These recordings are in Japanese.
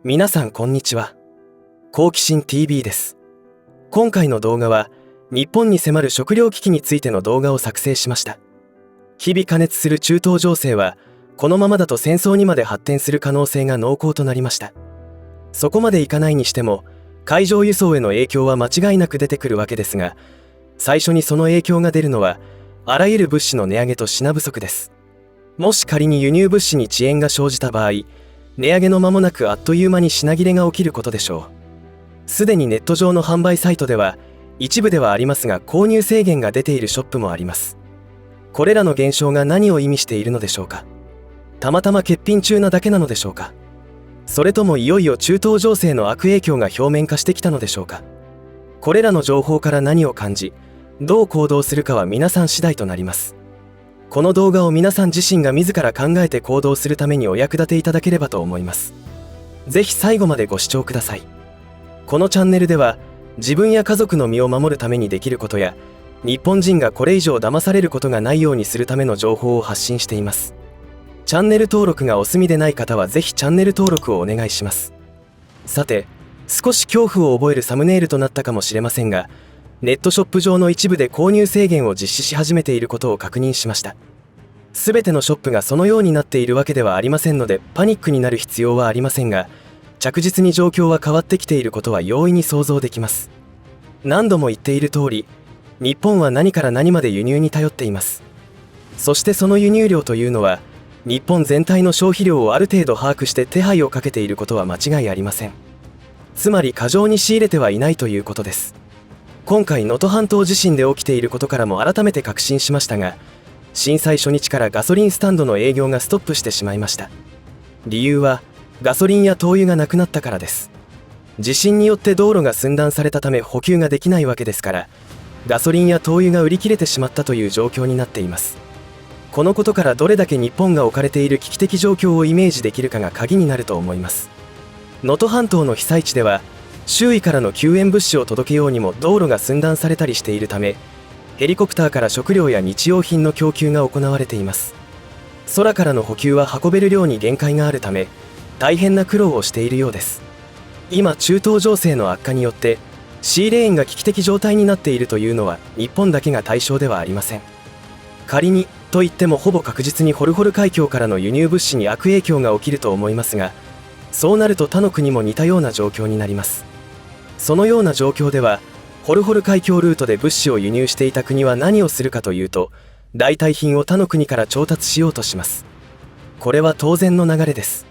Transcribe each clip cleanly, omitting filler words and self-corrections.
皆さんこんにちは。好奇心 TV です。今回の動画は日本に迫る食糧危機についての動画を作成しました。日々過熱する中東情勢はこのままだと戦争にまで発展する可能性が濃厚となりました。そこまでいかないにしても海上輸送への影響は間違いなく出てくるわけですが、最初にその影響が出るのはあらゆる物資の値上げと品不足です。もし仮に輸入物資に遅延が生じた場合、値上げの間もなくあっという間に品切れが起きることでしょう。すでにネット上の販売サイトでは一部ではありますが購入制限が出ているショップもあります。これらの現象が何を意味しているのでしょうか。たまたま欠品中なだけなのでしょうか。それともいよいよ中東情勢の悪影響が表面化してきたのでしょうか。これらの情報から何を感じどう行動するかは皆さん次第となります。この動画を皆さん自身が自ら考えて行動するためにお役立ていただければと思います。ぜひ最後までご視聴ください。このチャンネルでは自分や家族の身を守るためにできることや日本人がこれ以上騙されることがないようにするための情報を発信しています。チャンネル登録がお済みでない方はぜひチャンネル登録をお願いします。さて、少し恐怖を覚えるサムネイルとなったかもしれませんが、ネットショップ上の一部で購入制限を実施し始めていることを確認しました。すべてのショップがそのようになっているわけではありませんのでパニックになる必要はありませんが、着実に状況は変わってきていることは容易に想像できます。何度も言っている通り、日本は何から何まで輸入に頼っています。そしてその輸入量というのは日本全体の消費量をある程度把握して手配をかけていることは間違いありません。つまり過剰に仕入れてはいないということです。今回能登半島地震で起きていることからも改めて確信しましたが、震災初日からガソリンスタンドの営業がストップしてしまいました。理由はガソリンや灯油がなくなったからです。地震によって道路が寸断されたため補給ができないわけですから、ガソリンや灯油が売り切れてしまったという状況になっています。このことからどれだけ日本が置かれている危機的状況をイメージできるかが鍵になると思います。能登半島の被災地では周囲からの救援物資を届けようにも道路が寸断されたりしているため、ヘリコプターから食料や日用品の供給が行われています。空からの補給は運べる量に限界があるため大変な苦労をしているようです。今中東情勢の悪化によってシーレーンが危機的状態になっているというのは日本だけが対象ではありません。仮にといってもほぼ確実にホルホル海峡からの輸入物資に悪影響が起きると思いますが、そうなると他の国も似たような状況になります。そのような状況ではホルホル海峡ルートで物資を輸入していた国は何をするかというと、代替品を他の国から調達しようとします。これは当然の流れです。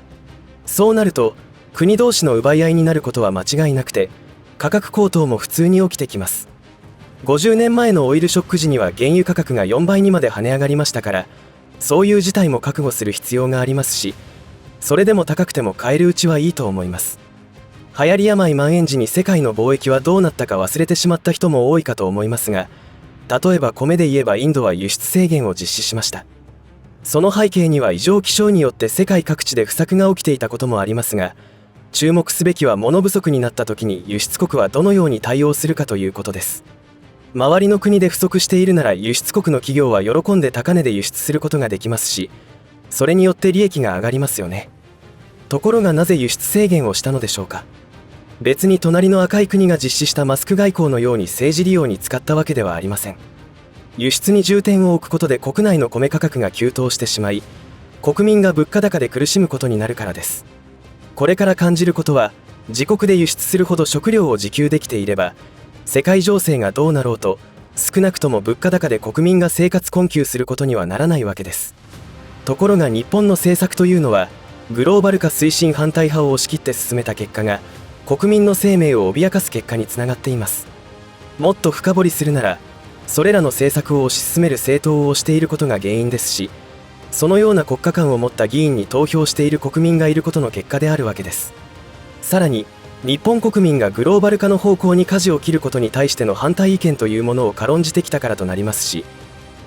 そうなると国同士の奪い合いになることは間違いなくて、価格高騰も普通に起きてきます。50年前のオイルショック時には原油価格が4倍にまで跳ね上がりましたから、そういう事態も覚悟する必要がありますし、それでも高くても買えるうちはいいと思います。流行り病蔓延時に世界の貿易はどうなったか忘れてしまった人も多いかと思いますが、例えば米で言えばインドは輸出制限を実施しました。その背景には異常気象によって世界各地で不作が起きていたこともありますが、注目すべきは物不足になった時に輸出国はどのように対応するかということです。周りの国で不足しているなら輸出国の企業は喜んで高値で輸出することができますし、それによって利益が上がりますよね。ところがなぜ輸出制限をしたのでしょうか。別に隣の赤い国が実施したマスク外交のように政治利用に使ったわけではありません。輸出に重点を置くことで国内の米価格が急騰してしまい、国民が物価高で苦しむことになるからです。これから感じることは、自国で輸出するほど食料を自給できていれば、世界情勢がどうなろうと少なくとも物価高で国民が生活困窮することにはならないわけです。ところが日本の政策というのはグローバル化推進反対派を押し切って進めた結果が国民の生命を脅かす結果につながっています。もっと深掘りするなら、それらの政策を推し進める政党を推していることが原因ですし、そのような国家観を持った議員に投票している国民がいることの結果であるわけです。さらに日本国民がグローバル化の方向に舵を切ることに対しての反対意見というものを軽んじてきたからとなりますし、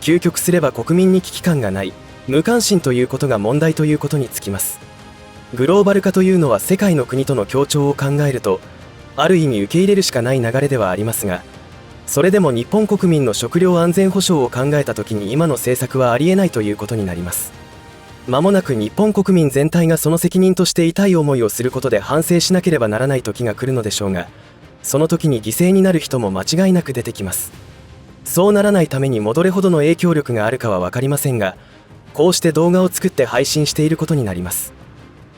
究極すれば国民に危機感がない、無関心ということが問題ということにつきます。グローバル化というのは世界の国との協調を考えるとある意味受け入れるしかない流れではありますが、それでも日本国民の食料安全保障を考えた時に今の政策はありえないということになります。間もなく日本国民全体がその責任として痛い思いをすることで反省しなければならない時が来るのでしょうが、その時に犠牲になる人も間違いなく出てきます。そうならないためにどれほどの影響力があるかは分かりませんが、こうして動画を作って配信していることになります。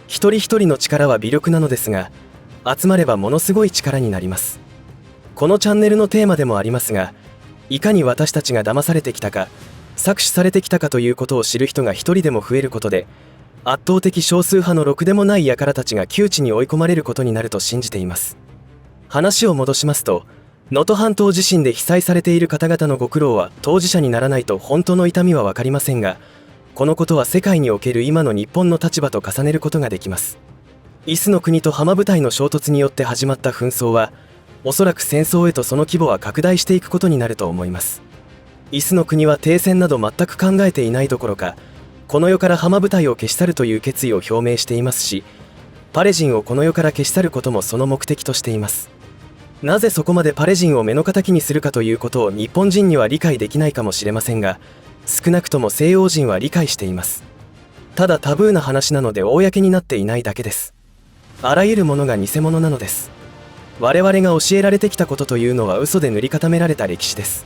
一人一人の力は微力なのですが、集まればものすごい力になります。このチャンネルのテーマでもありますが、いかに私たちが騙されてきたか、搾取されてきたかということを知る人が一人でも増えることで、圧倒的少数派のろくでもない輩たちが窮地に追い込まれることになると信じています。話を戻しますと、能登半島地震で被災されている方々のご苦労は当事者にならないと本当の痛みは分かりませんが、このことは世界における今の日本の立場と重ねることができます。イスの国と浜部隊の衝突によって始まった紛争は、おそらく戦争へとその規模は拡大していくことになると思います。イスの国は停戦など全く考えていないどころか、この世から浜部隊を消し去るという決意を表明していますし、パレ人をこの世から消し去ることもその目的としています。なぜそこまでパレ人を目の敵にするかということを日本人には理解できないかもしれませんが、少なくとも西洋人は理解しています。ただタブーな話なので公になっていないだけです。あらゆるものが偽物なのです。我々が教えられてきたことというのは嘘で塗り固められた歴史です。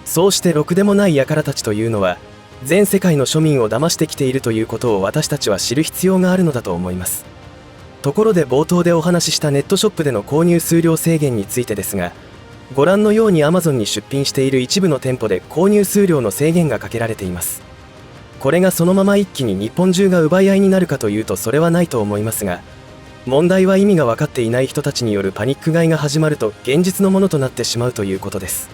そうしてろくでもない輩たちというのは、全世界の庶民を騙してきているということを私たちは知る必要があるのだと思います。ところで冒頭でお話ししたネットショップでの購入数量制限についてですが、ご覧のように Amazon に出品している一部の店舗で購入数量の制限がかけられています。これがそのまま一気に日本中が奪い合いになるかというとそれはないと思いますが、問題は意味が分かっていない人たちによるパニック買いが始まると現実のものとなってしまうということです。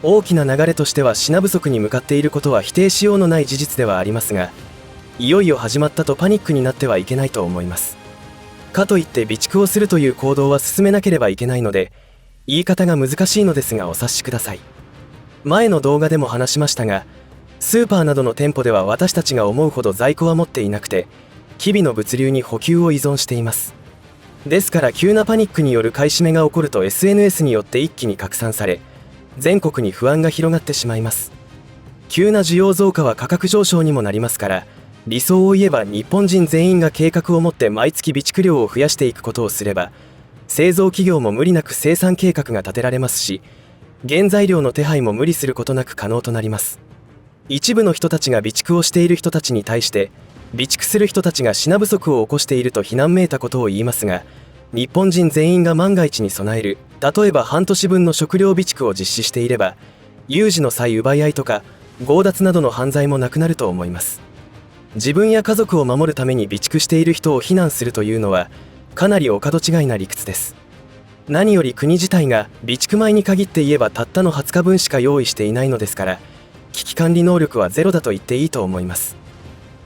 大きな流れとしては品不足に向かっていることは否定しようのない事実ではありますが、いよいよ始まったとパニックになってはいけないと思います。かといって備蓄をするという行動は進めなければいけないので、言い方が難しいのですがお察しください。前の動画でも話しましたが、スーパーなどの店舗では私たちが思うほど在庫は持っていなくて、日々の物流に補給を依存しています。ですから急なパニックによる買い占めが起こると SNS によって一気に拡散され、全国に不安が広がってしまいます。急な需要増加は価格上昇にもなりますから、理想を言えば日本人全員が計画を持って毎月備蓄量を増やしていくことをすれば、製造企業も無理なく生産計画が立てられますし、原材料の手配も無理することなく可能となります。一部の人たちが備蓄をしている人たちに対して、備蓄する人たちが品不足を起こしていると非難めいたことを言いますが、日本人全員が万が一に備える、例えば半年分の食料備蓄を実施していれば、有事の際奪い合いとか強奪などの犯罪もなくなると思います。自分や家族を守るために備蓄している人を非難するというのは、かなりお門違いな理屈です。何より国自体が備蓄米に限って言えばたったの20日分しか用意していないのですから、危機管理能力はゼロだと言っていいと思います。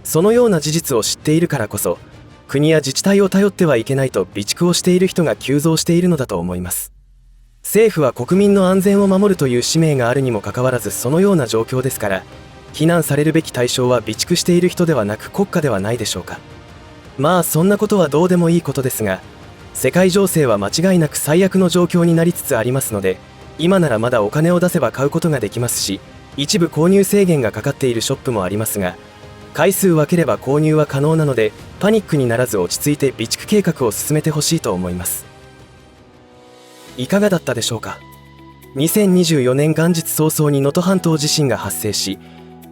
そのような事実を知っているからこそ、国や自治体を頼ってはいけないと備蓄をしている人が急増しているのだと思います。政府は国民の安全を守るという使命があるにもかかわらずそのような状況ですから、非難されるべき対象は備蓄している人ではなく国家ではないでしょうか。まあそんなことはどうでもいいことですが、世界情勢は間違いなく最悪の状況になりつつありますので、今ならまだお金を出せば買うことができますし、一部購入制限がかかっているショップもありますが、回数分ければ購入は可能なので、パニックにならず落ち着いて備蓄計画を進めてほしいと思います。いかがだったでしょうか。2024年元日早々に能登半島地震が発生し、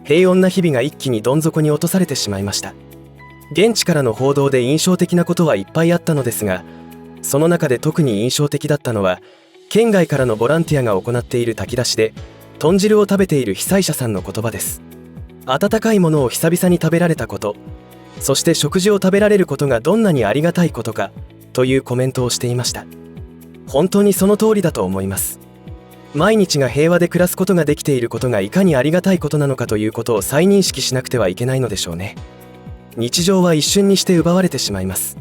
平穏な日々が一気にどん底に落とされてしまいました。現地からの報道で印象的なことはいっぱいあったのですが、その中で特に印象的だったのは、県外からのボランティアが行っている炊き出しで豚汁を食べている被災者さんの言葉です。温かいものを久々に食べられたこと、そして食事を食べられることがどんなにありがたいことかというコメントをしていました。本当にその通りだと思います。毎日が平和で暮らすことができていることがいかにありがたいことなのかということを再認識しなくてはいけないのでしょうね。日常は一瞬にして奪われてしまいます。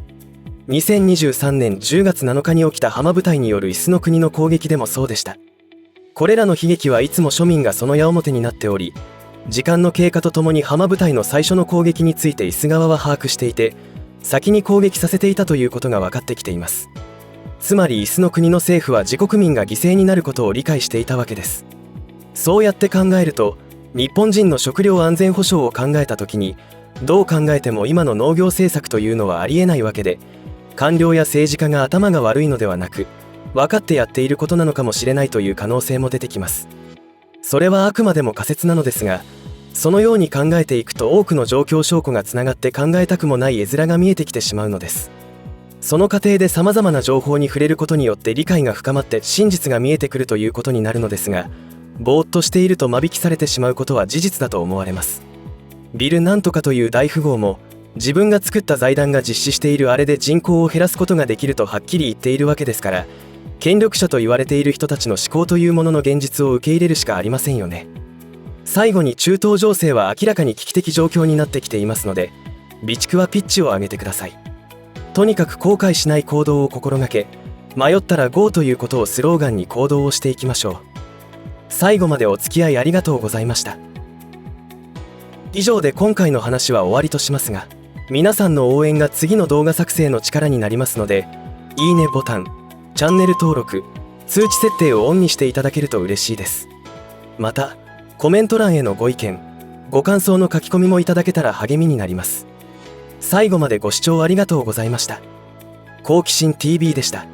2023年10月7日に起きた浜部隊によるイスの国の攻撃でもそうでした。これらの悲劇はいつも庶民がその矢面になっており、時間の経過とともに浜部隊の最初の攻撃についてイス側は把握していて、先に攻撃させていたということが分かってきています。つまりイスの国の政府は自国民が犠牲になることを理解していたわけです。そうやって考えると、日本人の食料安全保障を考えたときに、どう考えても今の農業政策というのはありえないわけで、官僚や政治家が頭が悪いのではなく、分かってやっていることなのかもしれないという可能性も出てきます。それはあくまでも仮説なのですが、そのように考えていくと多くの状況証拠がつながって考えたくもない絵面が見えてきてしまうのです。その過程で様々な情報に触れることによって理解が深まって真実が見えてくるということになるのですが、ぼーっとしていると間引きされてしまうことは事実だと思われます。ビルなんとかという大富豪も、自分が作った財団が実施しているあれで人口を減らすことができるとはっきり言っているわけですから、権力者と言われている人たちの思考というものの現実を受け入れるしかありませんよね。最後に中東情勢は明らかに危機的状況になってきていますので、備蓄はピッチを上げてください。とにかく後悔しない行動を心がけ、迷ったら GO ということをスローガンに行動をしていきましょう。最後までお付き合いありがとうございました。以上で今回の話は終わりとしますが、皆さんの応援が次の動画作成の力になりますので、いいねボタン、チャンネル登録、通知設定をオンにしていただけると嬉しいです。また、コメント欄へのご意見、ご感想の書き込みもいただけたら励みになります。最後までご視聴ありがとうございました。好奇心 TV でした。